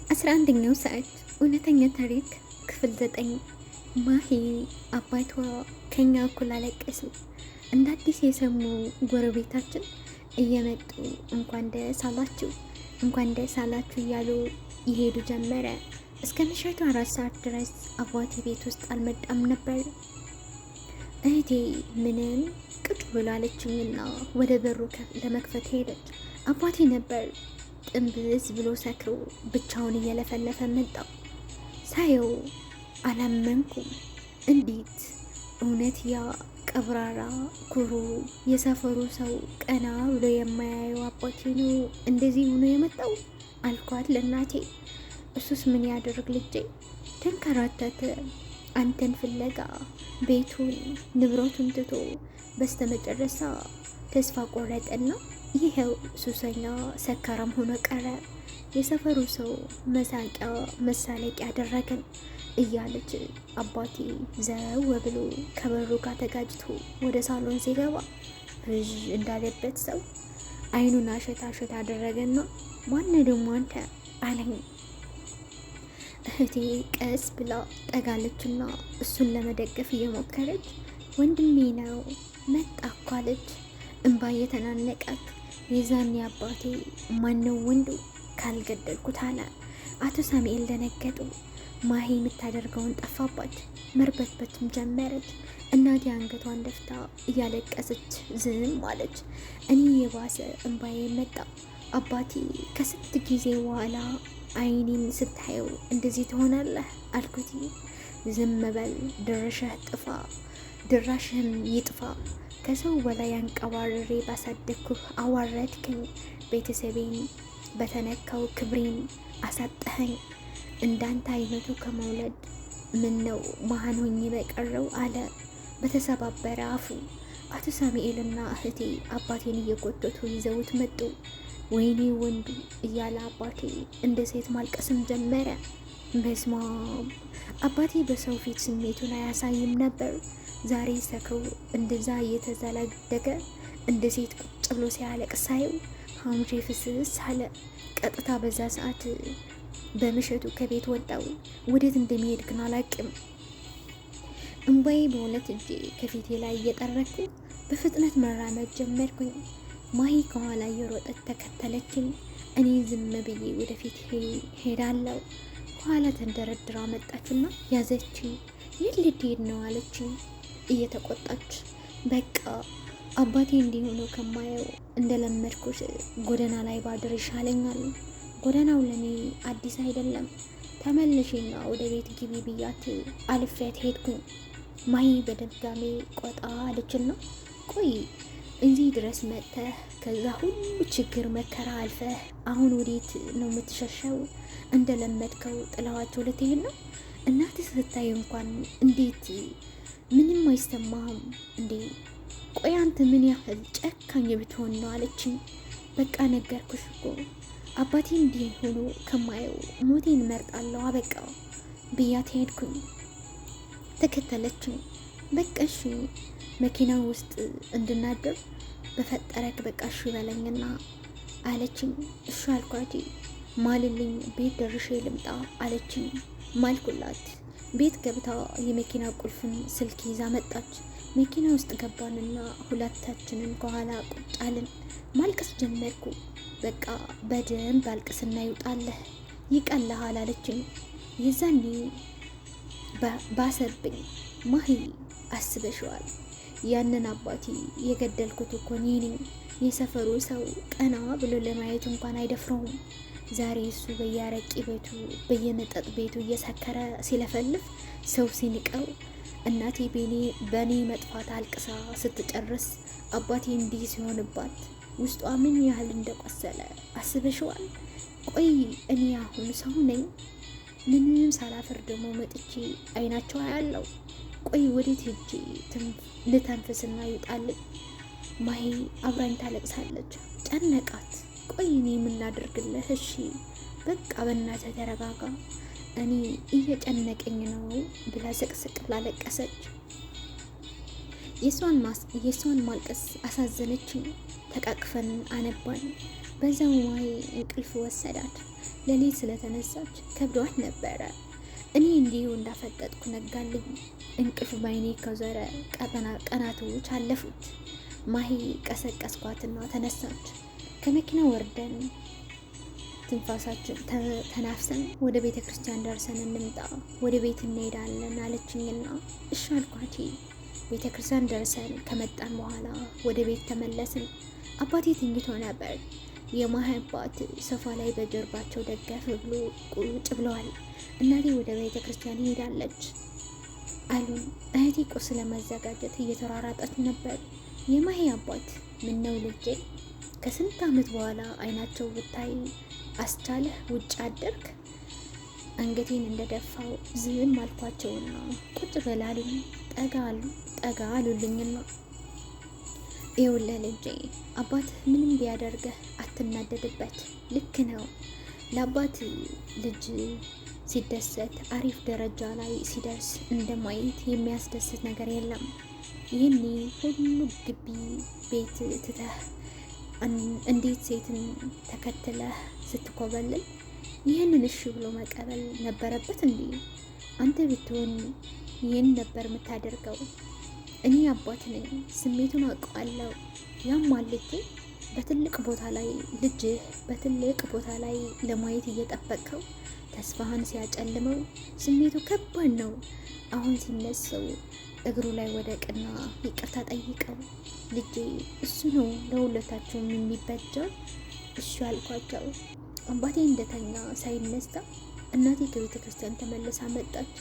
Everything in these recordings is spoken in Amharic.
11ኛው ሰዓት እውነተኛ ታሪክ ክፍል 9። ማሂ አባቷ ከኛ እኩል አለቀሱ። እንደ አዲስ የሰሙ ጎረቤታችን እየመጡ እንኳን ደስ አላችሁ እንኳን ደስ አላችሁ እያሉ ይሄዱ ጀመረ። እስከ ምሽቱ 4 ሰዓት ድረስ አባቴ ቤት ውስጥ አልመጣም ነበር። እህቴ ምንም ቅጡ ብሎ አለችኝና ወደ በሩ ለመክፈት ሄደች። አባቴ ነበር ጥንብዝ ብሎ ሰክሮ ብቻውን እየለፈለፈ መጣ። ሳየው አላመንኩም። እንዴት እውነት ያ ቀብራራ ኩሩ የሰፈሩ ሰው ቀና ብሎ የማያየው አባቴ ነው እንደዚህ ሆኖ የመጣው አልኳት ለእናቴ። እሱስ ምን ያደርግ ልጄ፣ ተንከራተተ አንተን ፍለጋ ቤቱን ንብረቱን ትቶ በስተመጨረሻ ተስፋ ቆረጠና ይሄው ሱሰኛ ሰካራም ሆኖ ቀረ። የሰፈሩ ሰው መሳቂያ መሳለቂያ ያደረገን እያለች አባቴ ዘው ብሎ ከበሩ ጋር ተጋጅቶ ወደ ሳሎን ሲገባ ርዥ እንዳለበት ሰው አይኑን አሸት አሸት አደረገና ማን ደግሞ አንተ አለኝ። እህቴ ቀስ ብላ ጠጋለችና እሱን ለመደገፍ እየሞከረች ወንድሜ ነው መጣ እኮ አለች። እንባ የተናነቃት። የዛኔ አባቴ ማነው ወንዱ ካልገደልኩት አለ። አቶ ሳሙኤል ደነገጡ። ማሂ የምታደርገውን ጠፋባች። መርበትበትም ጀመረች። እናቴ አንገቷን ደፍታ እያለቀሰች ዝም አለች። እኔ የባሰ እንባዬ መጣ። አባቴ ከስንት ጊዜ በኋላ አይኔን ስታየው እንደዚህ ትሆናለህ አልኩት። ዝም በል ድራሽህም ይጥፋ። ከሰው በላይ አንቀባርሬ ባሳደግኩህ አዋረድከኝ። ቤተሰቤን በተነካው ክብሬን አሳጠኸኝ። እንዳንተ አይነቱ ከመውለድ ምን ነው መሃን ሆኜ በቀረው አለ በተሰባበረ አፉ። አቶ ሳሙኤልና እህቴ አባቴን እየጎተቱ ይዘውት መጡ። ወይኔ ወንዱ እያለ አባቴ እንደ ሴት ማልቀስም ጀመረ። በስማም አባቴ በሰው ፊት ስሜቱን አያሳይም ነበር። ዛሬ ሰክሮ እንደዛ እየተዘላደገ እንደ ሴት ቁጭ ብሎ ሲያለቅስ ሳየው ሐሙሴ ፍስስ አለ። ቀጥታ በዛ ሰዓት በምሽቱ ከቤት ወጣው። ወዴት እንደሚሄድ ግን አላቅም። እንባዬ በሁለት እጄ ከፊቴ ላይ እየጠረኩ በፍጥነት መራመድ ጀመርኩኝ። ማሂ ከኋላ እየሮጠች ተከተለችኝ። እኔ ዝም ብዬ ወደፊት ሄዳለሁ። ከኋላ ተንደረድራ መጣችና ያዘችኝ። የት ልትሄድ ነው አለችኝ እየተቆጣች። በቃ አባቴ እንዲሆነው ከማየው እንደለመድኩሽ ጎዳና ላይ ባድር ይሻለኛል። ጎዳናው ለኔ አዲስ አይደለም። ተመልሼና ወደ ቤት ግቢ ብያት አልፌያት ሄድኩኝ። ማሂ በድጋሜ ቆጣ አለችና ቆይ እዚህ ድረስ መጥተህ ከዛ ሁሉ ችግር መከራ አልፈህ አሁን ወዴት ነው የምትሸሸው? እንደለመድከው ጥላዋቸው ልትሄድ ነው? እናትህ ስታይ እንኳን እንዴት ምንም አይሰማህም እንዴ? ቆይ አንተ ምን ያህል ጨካኝ ብትሆን ነው አለችኝ። በቃ ነገርኩሽ እኮ አባቴ እንዲህ ሆኖ ከማየው ሞቴን መርጣለሁ አበቃ ብያት ሄድኩኝ። ተከተለችኝ። በቃ እሺ መኪና ውስጥ እንድናድር በፈጠረክ በቃ እሺ በለኝና አለችኝ። እሺ አልኳት። ማልልኝ ቤት ደርሼ ልምጣ አለችኝ። ማልኩላት። ቤት ገብታ የመኪና ቁልፍን ስልክ ይዛ መጣች። መኪና ውስጥ ገባንና ሁለታችንን ከኋላ ቁጭ አልን። ማልቀስ ጀመርኩ። በቃ በደንብ አልቅስና ይውጣለህ ይቀልሃል አለችኝ። የዛኔ ባሰብኝ። ማሂ አስበሽዋል? ያንን አባቴ የገደልኩት እኮ እኔ ነኝ። የሰፈሩ ሰው ቀና ብሎ ለማየት እንኳን አይደፍረውም። ዛሬ እሱ በየአረቂ ቤቱ በየመጠጥ ቤቱ እየሰከረ ሲለፈልፍ ሰው ሲንቀው፣ እናቴ በእኔ መጥፋት አልቅሳ ስትጨርስ አባቴ እንዲህ ሲሆንባት ውስጧ ምን ያህል እንደቆሰለ አስበሽዋል? ቆይ እኔ አሁን ሰው ነኝ? ምንም ሳላፍር ደግሞ መጥቼ አይናቸው አያለው። ቆይ ወዴት ሄጄ ልተንፍስና ይውጣልኝ? ማሂ አብራኝ ታለቅሳለች። ጨነቃት። ቆይ እኔ የምናደርግልህ? እሺ በቃ በእናትህ ተረጋጋ፣ እኔ እየጨነቀኝ ነው ብላ ስቅስቅ ላለቀሰች። የሷን ማልቀስ አሳዘነችኝ። ተቃቅፈን አነባን። በዛው ማሂ እንቅልፍ ወሰዳት። ሌሊት ስለተነሳች ከብዷት ነበረ። እኔ እንዲሁ እንዳፈጠጥኩ ነጋልኝ። እንቅልፍ ባይኔ ከዞረ ቀናቶች አለፉት። ማሂ ቀሰቀስኳትና ተነሳች። ከመኪና ወርደን ትንፋሳችን ተናፍሰን ወደ ቤተ ክርስቲያን ደርሰን እንምጣ፣ ወደ ቤት እንሄዳለን አለችኝና እሺ አልኳት። ቤተ ክርስቲያን ደርሰን ከመጣን በኋላ ወደ ቤት ተመለስን። አባቴ ተኝቶ ነበር። የማሂ አባት ሶፋ ላይ በጀርባቸው ደገፍ ብሎ ቁጭ ብለዋል። እናቴ ወደ ቤተ ክርስቲያን ሄዳለች አሉን። እህቴ ቁርስ ለማዘጋጀት እየተሯሯጠች ነበር። የማሂ አባት ምነው ልጄ ከስንት ዓመት በኋላ አይናቸው ብታይ አስቻለህ ውጭ አደርክ? አንገቴን እንደደፋው ዝም አልኳቸውና ቁጭ በላሉኝ። ጠጋ አሉልኝና ይኸውልህ ልጄ አባትህ ምንም ቢያደርገህ አትናደድበት። ልክ ነው። ለአባት ልጅ ሲደሰት አሪፍ ደረጃ ላይ ሲደርስ እንደማየት የሚያስደስት ነገር የለም። ይህኔ ሁሉ ግቢ ቤት ትተህ እንዴት ሴትን ተከትለህ ስትኮበልል ይህንን እሺ ብሎ መቀበል ነበረበት እንዴ? አንተ ብትሆን ይህን ነበር የምታደርገው? እኔ አባት ነኝ፣ ስሜቱን አውቀዋለሁ። ያማል ልጄ በትልቅ ቦታ ላይ ልጅህ በትልቅ ቦታ ላይ ለማየት እየጠበቀው ተስፋህን ሲያጨልመው ስሜቱ ከባድ ነው። አሁን ሲነሳው እግሩ ላይ ወደቅና ይቅርታ ጠይቀው ልጄ። እሱ ነው ለሁለታቸውም የሚበጀው። እሺ አልኳቸው። አባቴ እንደተኛ ሳይነሳ እናቴ ከቤተ ክርስቲያን ተመልሳ መጣች።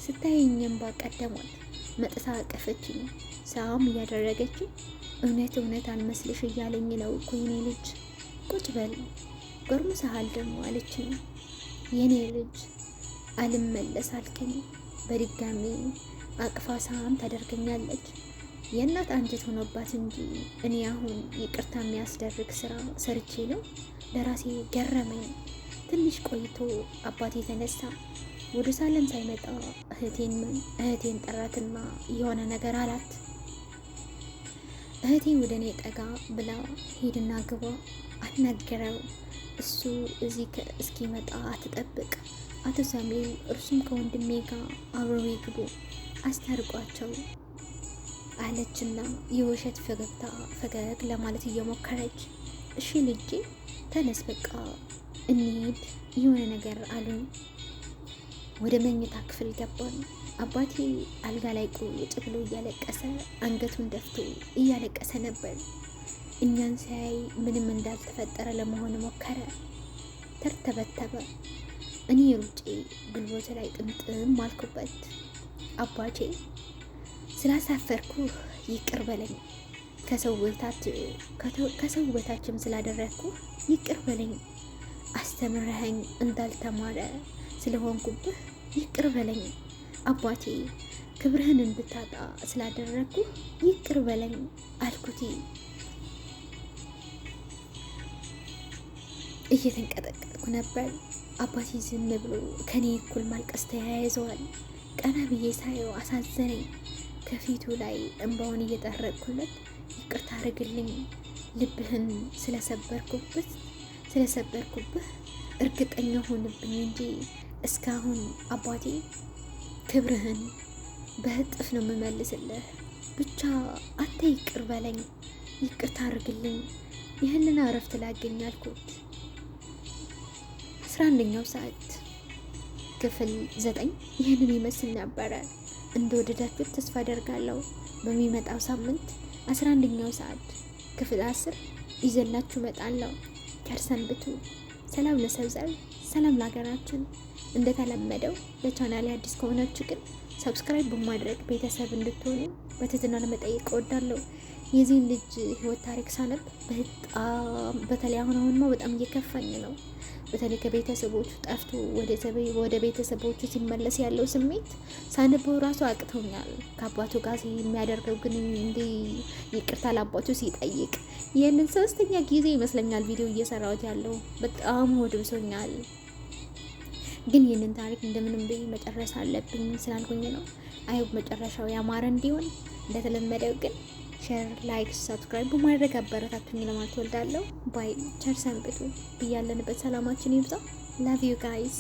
ስታየኝም ባቀደሟት መጥታ አቀፈችኝ። ሳም እያደረገችኝ እውነት አልመስልሽ እያለኝ ነው እኮ የኔ ልጅ፣ ቁጭ በል ጎርምሰሃል ደግሞ አለችኝ። የኔ ልጅ አልመለስ አልከኝ። በድጋሚ አቅፋ ሳም ታደርገኛለች። የእናት አንጀት ሆኖባት እንጂ እኔ አሁን ይቅርታ የሚያስደርግ ስራ ሰርቼ ነው። ለራሴ ገረመኝ። ትንሽ ቆይቶ አባቴ ተነሳ። ወደ ሳለን ሳይመጣ እህቴን ጠራትና የሆነ ነገር አላት። እህቴ ወደ እኔ ጠጋ ብላ ሄድና ግባ አናገረው። እሱ እዚህ እስኪመጣ አትጠብቅ፣ አቶ ሳሙኤል እርሱም ከወንድሜ ጋር አብረው ይግቡ፣ አስታርቋቸው አለችና የውሸት ፈገግታ ፈገግ ለማለት እየሞከረች እሺ ልጄ ተነስ በቃ እንሂድ የሆነ ነገር አሉኝ። ወደ መኝታ ክፍል ገባን። አባቴ አልጋ ላይ ቁጭ ብሎ እያለቀሰ አንገቱን ደፍቶ እያለቀሰ ነበር። እኛን ሲያይ ምንም እንዳልተፈጠረ ለመሆን ሞከረ። ተርተበተበ። እኔ ሩጬ ጉልበቱ ላይ ጥምጥም አልኩበት። አባቴ ስላሳፈርኩ ይቅር በለኝ፣ ከሰው በታችም ስላደረግኩ ይቅር በለኝ፣ አስተምረኸኝ እንዳልተማረ ስለሆንኩብህ ይቅር በለኝ አባቴ፣ ክብርህን እንድታጣ ስላደረግኩ ይቅር በለኝ አልኩት። እየተንቀጠቀጥኩ ነበር። አባቴ ዝም ብሎ ከኔ እኩል ማልቀስ ተያይዘዋል። ቀና ብዬ ሳየው አሳዘነኝ። ከፊቱ ላይ እንባውን እየጠረቅኩለት ይቅርታ አድርግልኝ፣ ልብህን ስለሰበርኩብህ እርግጠኛ ሆንብኝ እንጂ እስካሁን አባቴ ክብርህን በእጥፍ ነው የምመልስልህ። ብቻ አንተ ይቅር በለኝ፣ ይቅርታ አድርግልኝ፣ ይህንን እረፍት ላገኝ አልኩት። 11ኛው ሰዓት ክፍል 9 ይህንን ይመስል ነበረ። እንደወደዳችሁት ተስፋ አደርጋለሁ። በሚመጣው ሳምንት 11ኛው ሰዓት ክፍል 10 ይዘላችሁ እመጣለሁ። ከርሰንብቱ። ሰላም ለሰብዘር፣ ሰላም ለሀገራችን። እንደተለመደው ለቻናሌ አዲስ ከሆናችሁ ግን ሰብስክራይብ በማድረግ ቤተሰብ እንድትሆኑ በትህትና ለመጠየቅ እወዳለሁ። የዚህን ልጅ ህይወት ታሪክ ሳነብ በጣም በተለይ አሁን በጣም እየከፋኝ ነው። በተለይ ከቤተሰቦቹ ጠፍቶ ወደ ቤተሰቦቹ ሲመለስ ያለው ስሜት ሳነበው ራሱ አቅቶኛል። ከአባቱ ጋር የሚያደርገው ግን እንዲህ ይቅርታ ለአባቱ ሲጠይቅ ይህንን 3ኛ ጊዜ ይመስለኛል ቪዲዮ እየሰራሁት ያለው። በጣም ሆድ ብሶኛል። ግን ይህንን ታሪክ እንደምንም ብዬ መጨረስ አለብኝ ስላልኩኝ ነው። አይሆን መጨረሻው ያማረ እንዲሆን። እንደተለመደው ግን ሼር፣ ላይክ፣ ሰብስክራይብ በማድረግ አበረታቱኝ ለማለት ወልዳለሁ። ባይ ቸር ሰንብቱ። ብያለንበት ሰላማችን ይብዛ። ላቭ ዩ ጋይስ